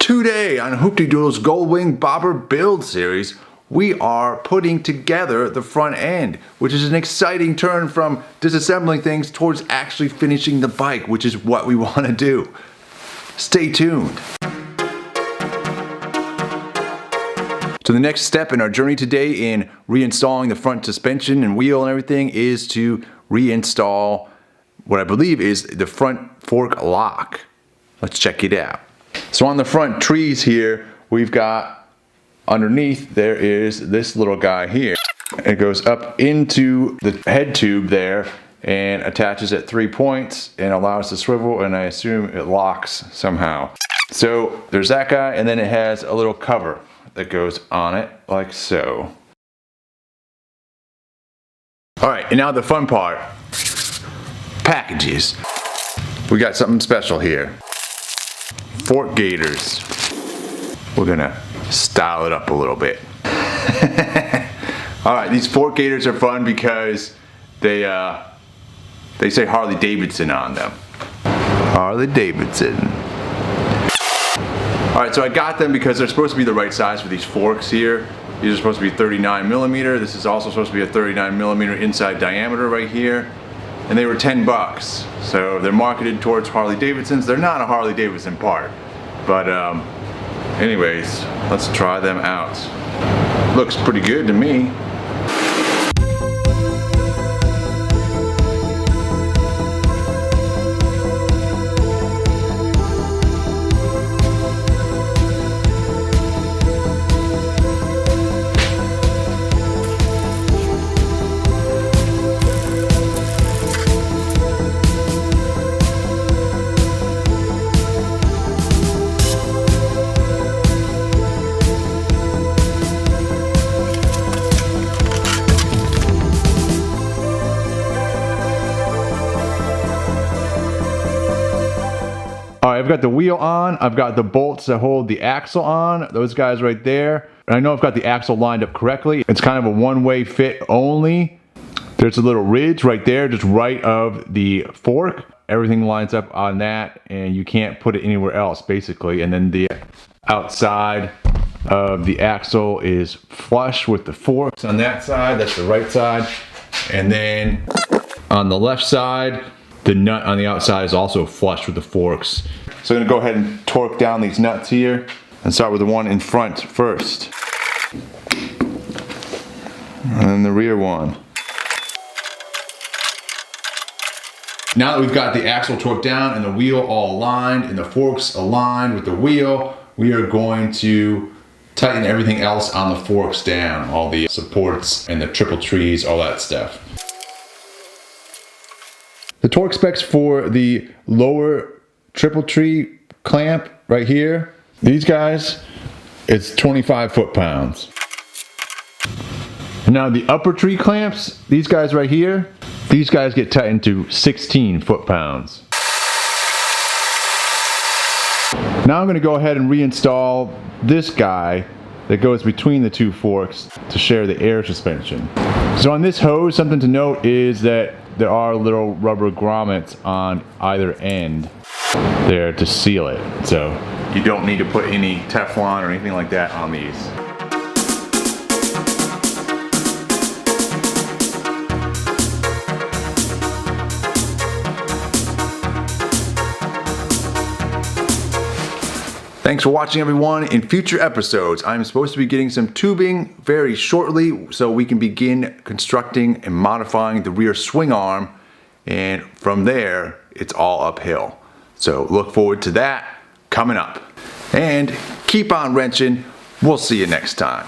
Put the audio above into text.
Today on HooptieDoodle's Goldwing Bobber Build Series, we are putting together the front end, which is an exciting turn from disassembling things towards actually finishing the bike, which is what we want to do. Stay tuned. So the next step in our journey today in reinstalling the front suspension and wheel and everything is to reinstall what I believe is the front fork lock. Let's check it out. So on the front trees here, we've got underneath there is this little guy here. It goes up into the head tube there and attaches at 3 points and allows to swivel, and I assume it locks somehow. So there's that guy, and then it has a little cover that goes on it like so. Alright, and now the fun part. Packages. We got something special here. Fork Gators. We're gonna style it up a little bit. Alright, these Fork Gators are fun because they say Harley Davidson on them. Harley Davidson. Alright, so I got them because they're supposed to be the right size for these forks here. These are supposed to be 39mm. This is also supposed to be a 39mm inside diameter right here. And they were 10 bucks. So they're marketed towards Harley Davidsons. They're not a Harley Davidson part. But anyways, let's try them out. Looks pretty good to me. Alright, I've got the wheel on, I've got the bolts that hold the axle on, those guys right there. And I know I've got the axle lined up correctly. It's kind of a one-way fit only. There's a little ridge right there, just right of the fork. Everything lines up on that, and you can't put it anywhere else, basically. And then the outside of the axle is flush with the forks on that side. That's the right side. And then on the left side, the nut on the outside is also flush with the forks. So I'm gonna go ahead and torque down these nuts here and start with the one in front first. And then the rear one. Now that we've got the axle torqued down and the wheel all aligned and the forks aligned with the wheel, we are going to tighten everything else on the forks down. All the supports and the triple trees, all that stuff. The torque specs for the lower triple tree clamp right here, these guys, it's 25 foot-pounds. And now the upper tree clamps, these guys right here, these guys get tightened to 16 foot-pounds. Now I'm going to go ahead and reinstall this guy that goes between the two forks to share the air suspension. So on this hose, something to note is that there are little rubber grommets on either end there to seal it. So you don't need to put any Teflon or anything like that on these. Thanks for watching, everyone. In future episodes, I'm supposed to be getting some tubing very shortly so we can begin constructing and modifying the rear swing arm, and from there it's all uphill. So look forward to that coming up. And keep on wrenching. We'll see you next time.